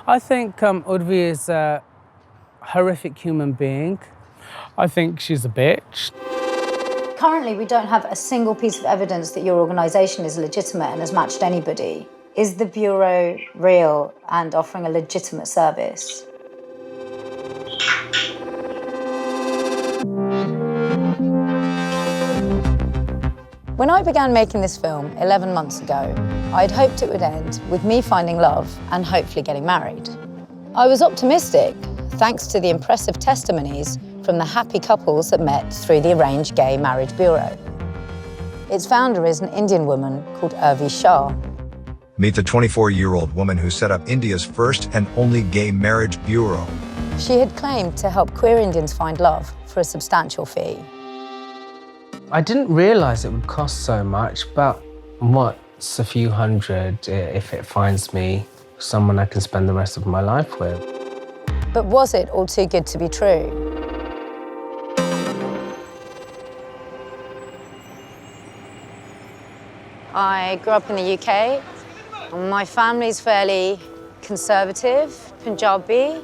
I think Urvi is a horrific human being. I think she's a bitch. Currently, we don't have a single piece of evidence that your organisation is legitimate and has matched anybody. Is the Bureau real and offering a legitimate service? When I began making this film 11 months ago, I'd hoped it would end with me finding love and hopefully getting married. I was optimistic, thanks to the impressive testimonies from the happy couples that met through the Arranged Gay Marriage Bureau. Its founder is an Indian woman called Urvi Shah. Meet the 24-year-old woman who set up India's first and only gay marriage bureau. She had claimed to help queer Indians find love for a substantial fee. I didn't realise it would cost so much, but what's a few hundred if it finds me someone I can spend the rest of my life with? But was it all too good to be true? I grew up in the UK. My family's fairly conservative, Punjabi.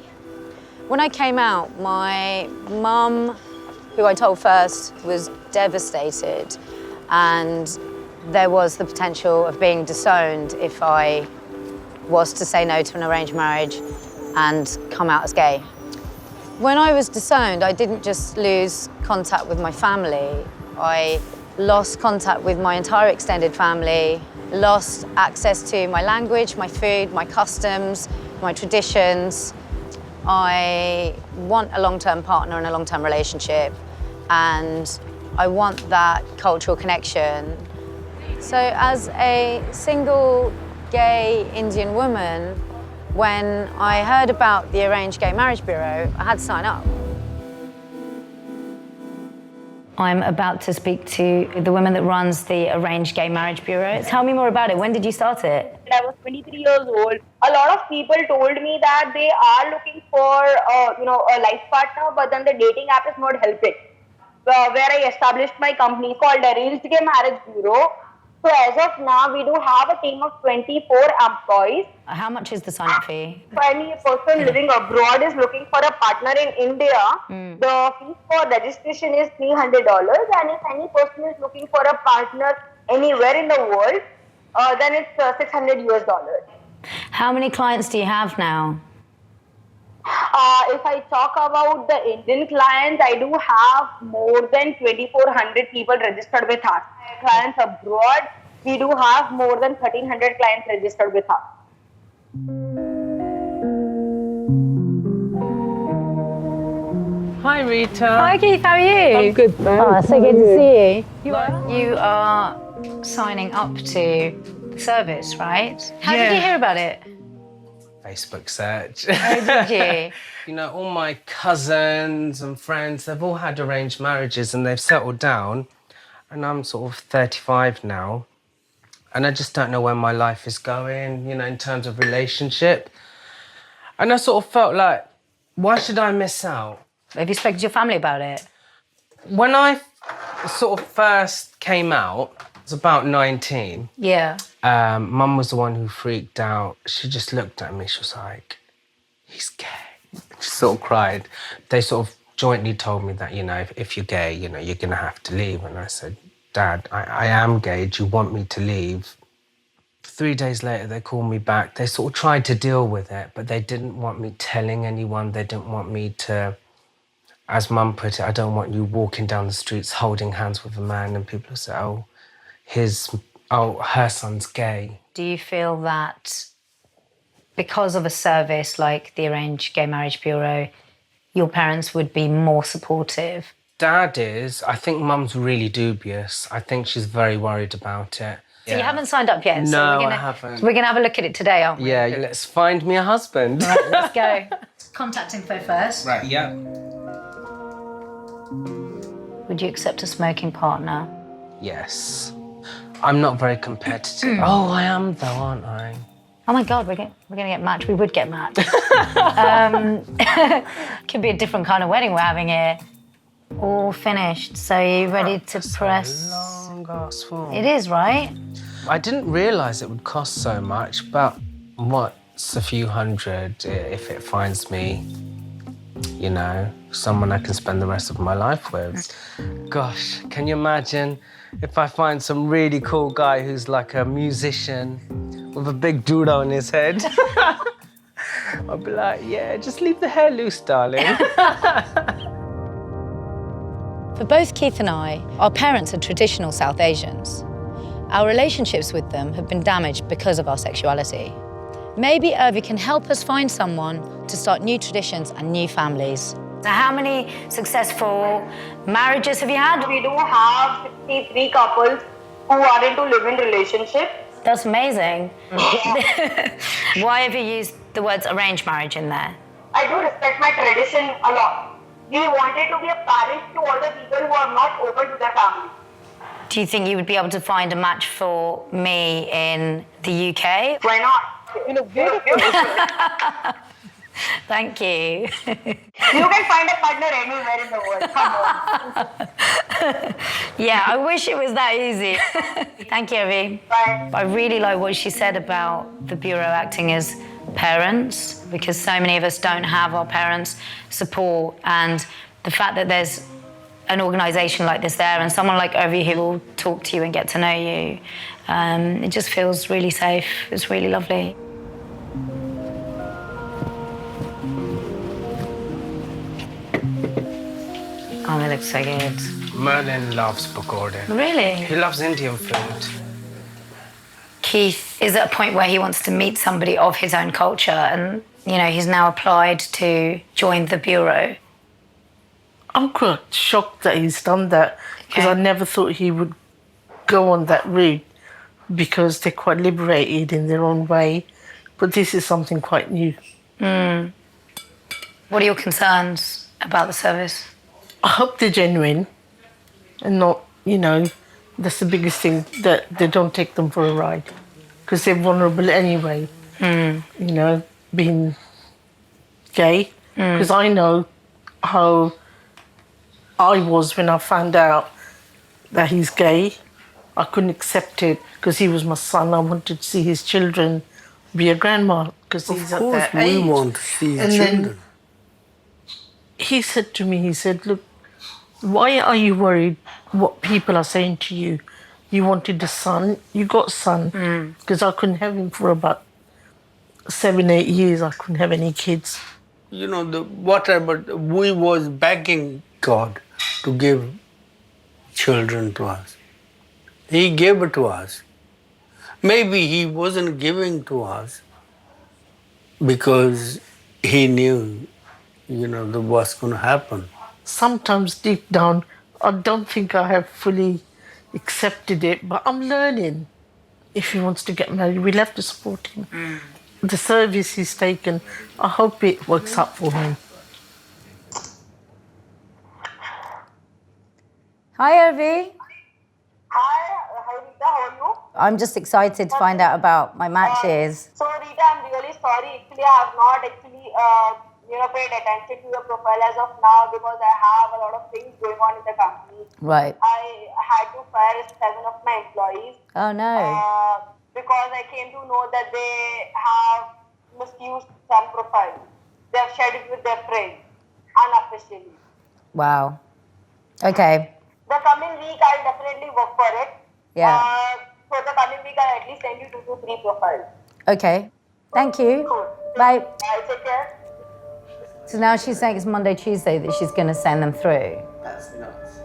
When I came out, my mum, who I told first, was devastated, and there was the potential of being disowned if I was to say no to an arranged marriage and come out as gay. When I was disowned, I didn't just lose contact with my family. I lost contact with my entire extended family, lost access to my language, my food, my customs, my traditions. I want a long-term partner and a long-term relationship, and I want that cultural connection. So as a single gay Indian woman, when I heard about the Arranged Gay Marriage Bureau, I had to sign up. I'm about to speak to the woman that runs the Arranged Gay Marriage Bureau. Tell me more about it. When did you start it? I was 23 years old. A lot of people told me that they are looking for, a life partner, but then the dating app is not helping. Where I established my company called Arranged Gay Marriage Bureau. So as of now, we do have a team of 24 employees. How much is the sign-up fee? If any person living abroad is looking for a partner in India, the fee for registration is $300. And if any person is looking for a partner anywhere in the world, then it's $600 US. How many clients do you have now? If I talk about the Indian clients, I do have more than 2,400 people registered with us. Clients abroad, we do have more than 1,300 clients registered with us. Hi, Rita. Hi, Keith. How are you? I'm good, thanks. Oh, so good to see you. You are signing up to the service, right? How did you hear about it? Facebook search. Oh, did you? You know, all my cousins and friends, they've all had arranged marriages and they've settled down. And I'm sort of 35 now. And I just don't know where my life is going, you know, in terms of relationship. And I sort of felt like, why should I miss out? Have you spoken to your family about it? When I sort of first came out, I was about 19. Yeah. Mum was the one who freaked out. She just looked at me, she was like, he's gay. She sort of cried. They sort of jointly told me that, you know, if you're gay, you know, you're gonna have to leave. And I said, Dad, I am gay, do you want me to leave? 3 days later, they called me back. They sort of tried to deal with it, but they didn't want me telling anyone. They didn't want me to, as Mum put it, I don't want you walking down the streets holding hands with a man and people say, her son's gay. Do you feel that because of a service like the Arranged Gay Marriage Bureau, your parents would be more supportive? Dad is. I think Mum's really dubious. I think she's very worried about it. So you haven't signed up yet? No, I haven't. We're going to have a look at it today, aren't we? Yeah, let's find me a husband. Right, let's go. Contact info first. Right, yeah. Would you accept a smoking partner? Yes. I'm not very competitive. Oh, I am though, aren't I? Oh my God, we're going to get matched. We would get matched. Could be a different kind of wedding we're having here. All finished. So you ready to press? Long ass form. It is, right? I didn't realise it would cost so much, but It's a few hundred if it finds me, you know, someone I can spend the rest of my life with. Gosh, can you imagine if I find some really cool guy who's like a musician with a big doodle on his head? I'll be like, yeah, just leave the hair loose, darling. For both Keith and I, our parents are traditional South Asians. Our relationships with them have been damaged because of our sexuality. Maybe Urvi can help us find someone to start new traditions and new families. So how many successful marriages have you had? We do have 63 couples who are into live-in relationship. That's amazing. Why have you used the words arranged marriage in there? I do respect my tradition a lot. We wanted to be a parent to all the people who are not open to their family. Do you think you would be able to find a match for me in the UK? Why not? You look beautiful. Thank you. You can find a partner anywhere in the world. Come on. Yeah, I wish it was that easy. Thank you, Urvi. Bye. I really like what she said about the Bureau acting as parents, because so many of us don't have our parents' support, and the fact that there's an organisation like this there and someone like Urvi who will talk to you and get to know you, it just feels really safe. It's really lovely. Oh, they look so good. Merlin loves pakode. Really? He loves Indian food. Keith is at a point where he wants to meet somebody of his own culture, and, you know, he's now applied to join the Bureau. I'm quite shocked that he's done that, because Okay. I never thought he would go on that route, because they're quite liberated in their own way. But this is something quite new. What are your concerns about the service? I hope they're genuine and not, you know, that's the biggest thing, that they don't take them for a ride, because they're vulnerable anyway, you know, being gay. Because I know how I was when I found out that he's gay. I couldn't accept it because he was my son. I wanted to see his children be a grandma, because he's Of at course, that we age. want to see And children. then he said to me, he said, look, why are you worried what people are saying to you? You wanted a son, you got a son. Because I couldn't have him for about 7, 8 years. I couldn't have any kids. You know, whatever, we was begging God to give children to us. He gave it to us. Maybe he wasn't giving to us because he knew, you know, what's going to happen. Sometimes deep down, I don't think I have fully accepted it, but I'm learning. If he wants to get married, we'll have to support him. The service he's taken, I hope it works out for him. Hi, Urvi. Hi, Reeta, how are you? I'm just excited to find out about my matches. So, Reeta, I'm really sorry. Actually, I have not paid attention to your profile as of now, because I have a lot of things going on in the company. Right. I had to fire 7 of my employees. Oh, no. Because I came to know that they have misused some profiles. They have shared it with their friends unofficially. Wow. Okay. The coming week, I'll definitely work for it. Yeah. For the coming week, I'll at least send you 2 to 3 profiles. Okay. Thank you. Cool. Bye. Bye, take care. So now she's saying it's Monday, Tuesday that she's going to send them through. That's nuts.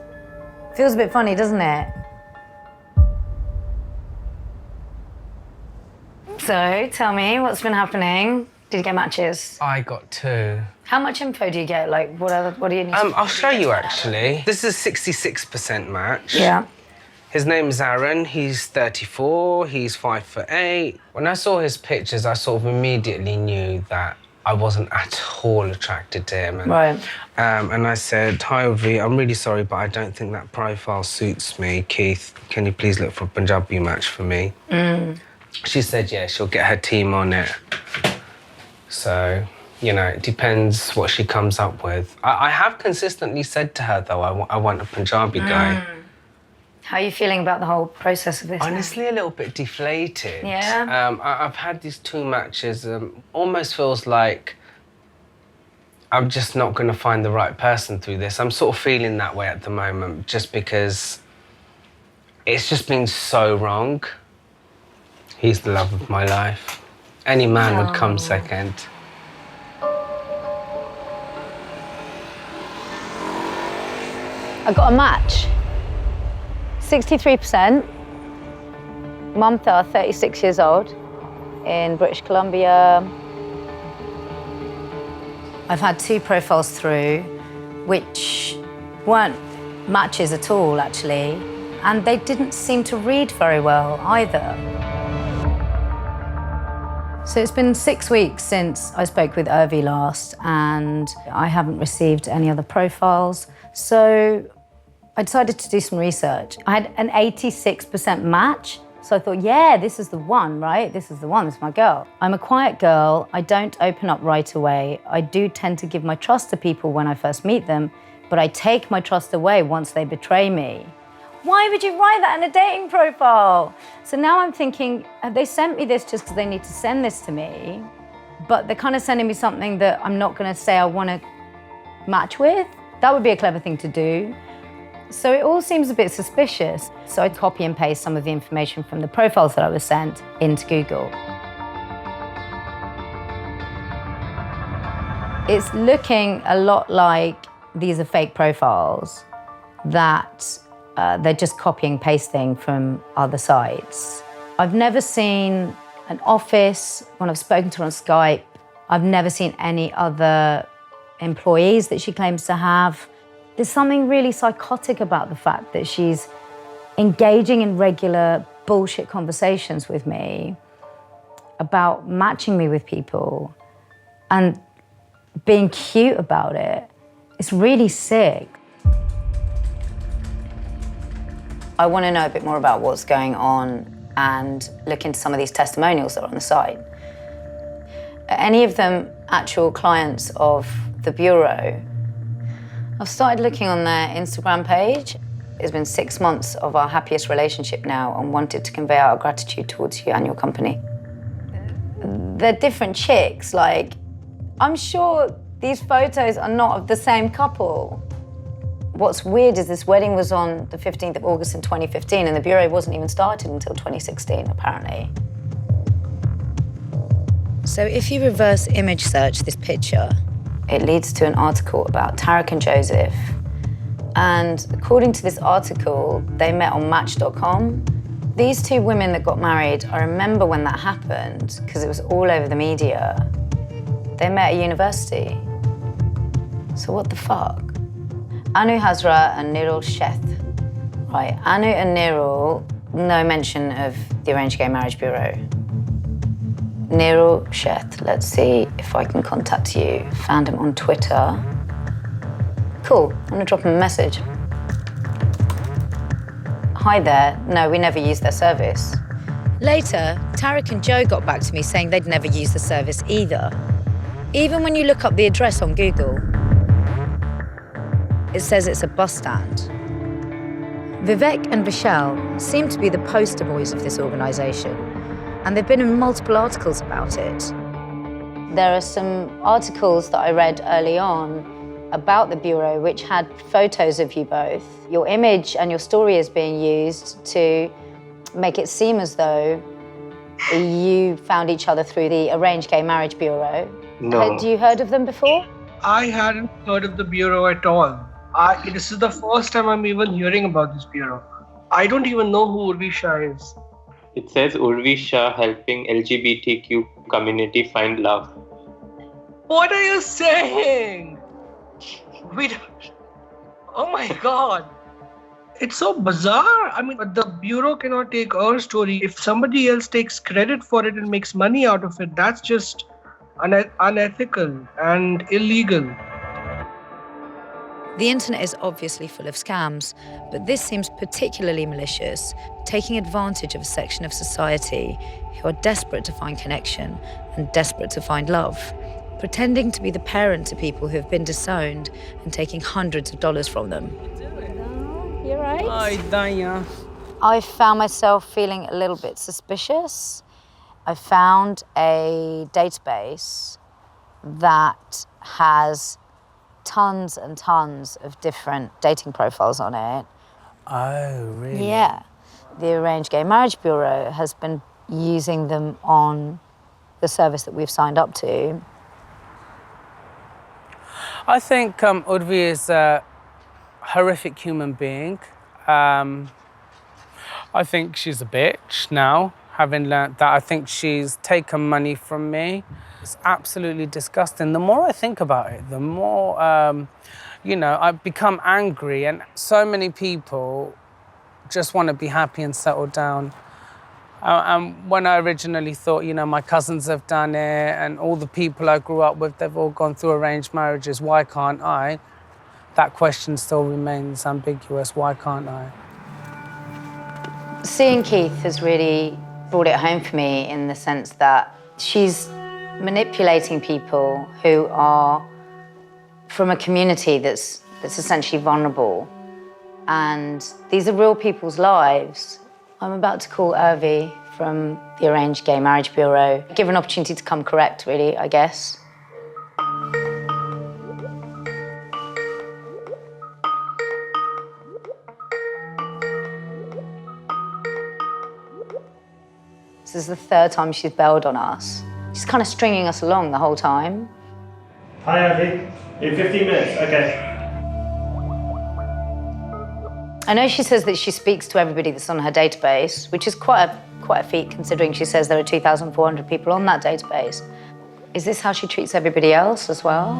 Feels a bit funny, doesn't it? So, tell me, what's been happening? Did you get matches? I got 2. How much info do you get? Like, what do you need to... I'll show you actually. This is a 66% match. Yeah. His name is Aaron. He's 34. He's 5'8". When I saw his pictures, I sort of immediately knew that I wasn't at all attracted to him. And, Right. And I said, hi, Urvi, I'm really sorry, but I don't think that profile suits me. Keith, can you please look for a Punjabi match for me? She said, yeah, she'll get her team on it. So, you know, it depends what she comes up with. I have consistently said to her, though, I want a Punjabi guy. How are you feeling about the whole process of this? Honestly, a little bit deflated. Yeah? I've had these 2 matches. Almost feels like I'm just not going to find the right person through this. I'm sort of feeling that way at the moment, just because it's just been so wrong. He's the love of my life. Any man would come second. I got a match. 63%. Mamta, 36 years old, in British Columbia. I've had 2 profiles through, which weren't matches at all, actually, and they didn't seem to read very well either. So it's been 6 weeks since I spoke with Urvi last, and I haven't received any other profiles. So I decided to do some research. I had an 86% match. So I thought, yeah, this is the one, right? This is the one, this is my girl. I'm a quiet girl. I don't open up right away. I do tend to give my trust to people when I first meet them, but I take my trust away once they betray me. Why would you write that in a dating profile? So now I'm thinking, have they sent me this just because they need to send this to me? But they're kind of sending me something that I'm not gonna say I wanna match with. That would be a clever thing to do. So it all seems a bit suspicious. So I copy and paste some of the information from the profiles that I was sent into Google. It's looking a lot like these are fake profiles that they're just copying and pasting from other sites. I've never seen an office when I've spoken to her on Skype. I've never seen any other employees that she claims to have. There's something really psychotic about the fact that she's engaging in regular bullshit conversations with me about matching me with people and being cute about it. It's really sick. I want to know a bit more about what's going on and look into some of these testimonials that are on the site. Are any of them actual clients of the Bureau? I've started looking on their Instagram page. It's been 6 months of our happiest relationship now and wanted to convey our gratitude towards you and your company. They're different chicks, like, I'm sure these photos are not of the same couple. What's weird is this wedding was on the 15th of August in 2015 and the Bureau wasn't even started until 2016, apparently. So if you reverse image search this picture, it leads to an article about Tarek and Joseph. And according to this article, they met on Match.com. These 2 women that got married, I remember when that happened because it was all over the media. They met at university. So what the fuck? Anu Hazra and Nirul Sheth. Right, Anu and Nirul, no mention of the Arranged Gay Marriage Bureau. Nirul Sheth, let's see if I can contact you. Found him on Twitter. Cool, I'm gonna drop him a message. Hi there, no, we never used their service. Later, Tarek and Joe got back to me saying they'd never used the service either. Even when you look up the address on Google, it says it's a bus stand. Vivek and Vishal seem to be the poster boys of this organisation, and they've been in multiple articles about it. There are some articles that I read early on about the Bureau which had photos of you both. Your image and your story is being used to make it seem as though you found each other through the Arranged Gay Marriage Bureau. No. Had you heard of them before? I hadn't heard of the Bureau at all. This is the first time I'm even hearing about this Bureau. I don't even know who Urvi Shah is. It says Urvi Shah helping LGBTQ community find love. What are you saying? Oh my God. It's so bizarre. I mean, the Bureau cannot take our story. If somebody else takes credit for it and makes money out of it, that's just unethical and illegal. The internet is obviously full of scams, but this seems particularly malicious, taking advantage of a section of society who are desperate to find connection and desperate to find love, pretending to be the parent to people who have been disowned and taking hundreds of dollars from them. You all right? Ay, Daya. I found myself feeling a little bit suspicious. I found a database that has tons and tons of different dating profiles on it. Oh, really? Yeah. The Arranged Gay Marriage Bureau has been using them on the service that we've signed up to. I think Urvi is a horrific human being. I think she's a bitch now, having learnt that. I think she's taken money from me. It's absolutely disgusting. The more I think about it, the more, I become angry. And so many people just want to be happy and settle down. And when I originally thought, my cousins have done it and all the people I grew up with, they've all gone through arranged marriages, why can't I? That question still remains ambiguous, why can't I? Seeing Keith has really brought it home for me in the sense that she's manipulating people who are from a community that's essentially vulnerable. And these are real people's lives. I'm about to call Urvi from the Arranged Gay Marriage Bureau. Give her an opportunity to come correct, really, I guess. This is the third time she's bailed on us. She's kind of stringing us along the whole time. Hi, Urvi. In 15 minutes, okay. I know she says that she speaks to everybody that's on her database, which is quite a feat considering she says there are 2,400 people on that database. Is this how she treats everybody else as well?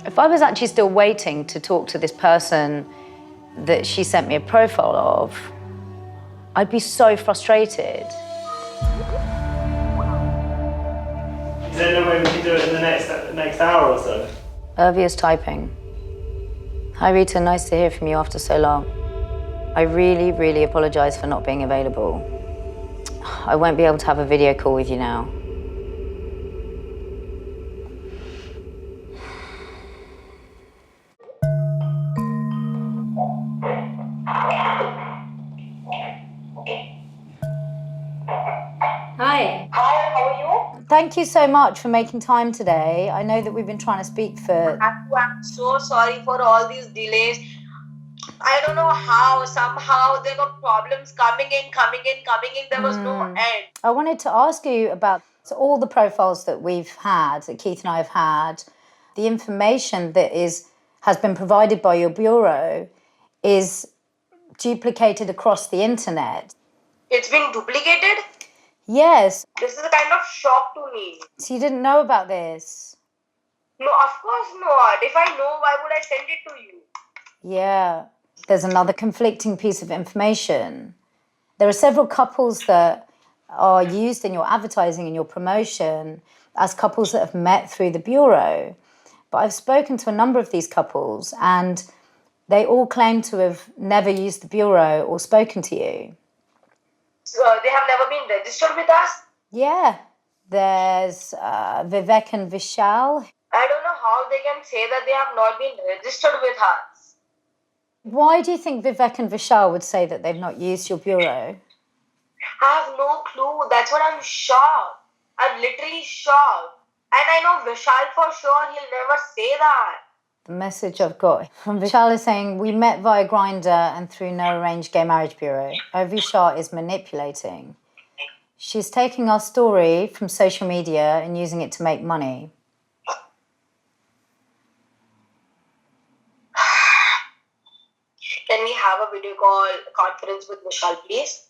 If I was actually still waiting to talk to this person that she sent me a profile of, I'd be so frustrated. Is there no way we can do it in the next hour or so? Urvi is typing. Hi Rita, nice to hear from you after so long. I really, really apologise for not being available. I won't be able to have a video call with you now. Hi. Hi, how are you? Thank you so much for making time today. I know that we've been trying to speak for... I'm so sorry for all these delays. I don't know how, somehow there were problems coming in. There was no end. I wanted to ask you about all the profiles that we've had, that Keith and I have had. The information that has been provided by your bureau is duplicated across the internet. It's been duplicated? Yes. This is a kind of shock to me. So you didn't know about this? No, of course not. If I know, why would I send it to you? Yeah. There's another conflicting piece of information. There are several couples that are used in your advertising and your promotion as couples that have met through the bureau. But I've spoken to a number of these couples and they all claim to have never used the bureau or spoken to you. So they have never been registered with us? Yeah. There's Vivek and Vishal. I don't know how they can say that they have not been registered with us. Why do you think Vivek and Vishal would say that they've not used your bureau? I have no clue. That's what I'm shocked. I'm literally shocked. And I know Vishal for sure, he'll never say that. The message I've got from Vishal is saying, we met via Grindr and through no Arranged Gay Marriage Bureau. Urvi Shah is manipulating. She's taking our story from social media and using it to make money. Can we have a video call conference with Vishal, please?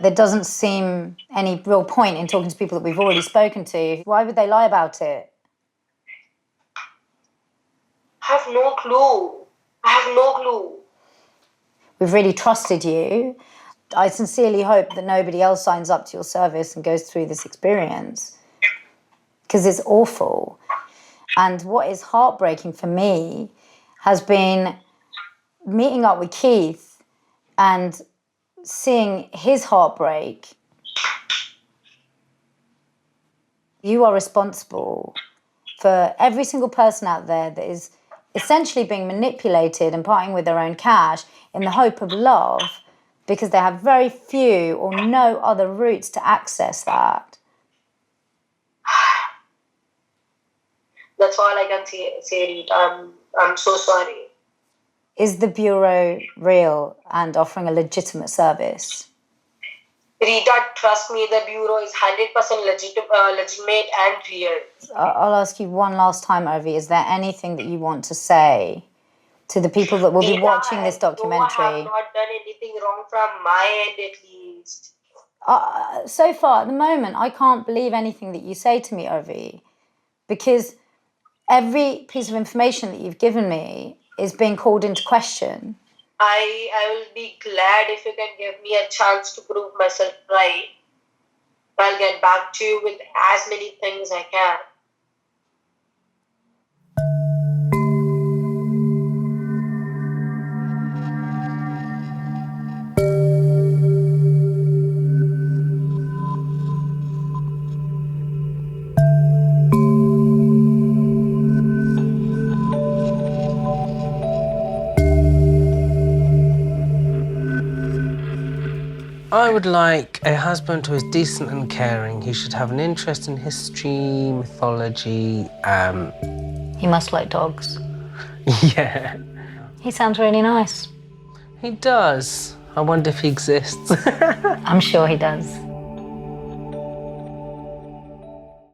There doesn't seem any real point in talking to people that we've already spoken to. Why would they lie about it? I have no clue. We've really trusted you. I sincerely hope that nobody else signs up to your service and goes through this experience because it's awful. And what is heartbreaking for me has been meeting up with Keith and seeing his heartbreak. You are responsible for every single person out there that is essentially being manipulated and parting with their own cash in the hope of love because they have very few or no other routes to access that. That's all I can say Reeta. I'm so sorry. Is the Bureau real and offering a legitimate service? Reeta, trust me, the Bureau is 100% legitimate and real. I'll ask you one last time, Urvi. Is there anything that you want to say to the people that will be watching this documentary? I have not done anything wrong from my end, at least. So far, at the moment, I can't believe anything that you say to me, Urvi, because every piece of information that you've given me is being called into question. I will be glad if you can give me a chance to prove myself right. I'll get back to you with as many things I can. I would like a husband who is decent and caring. He should have an interest in history, mythology. He must like dogs. Yeah. He sounds really nice. He does. I wonder if he exists. I'm sure he does.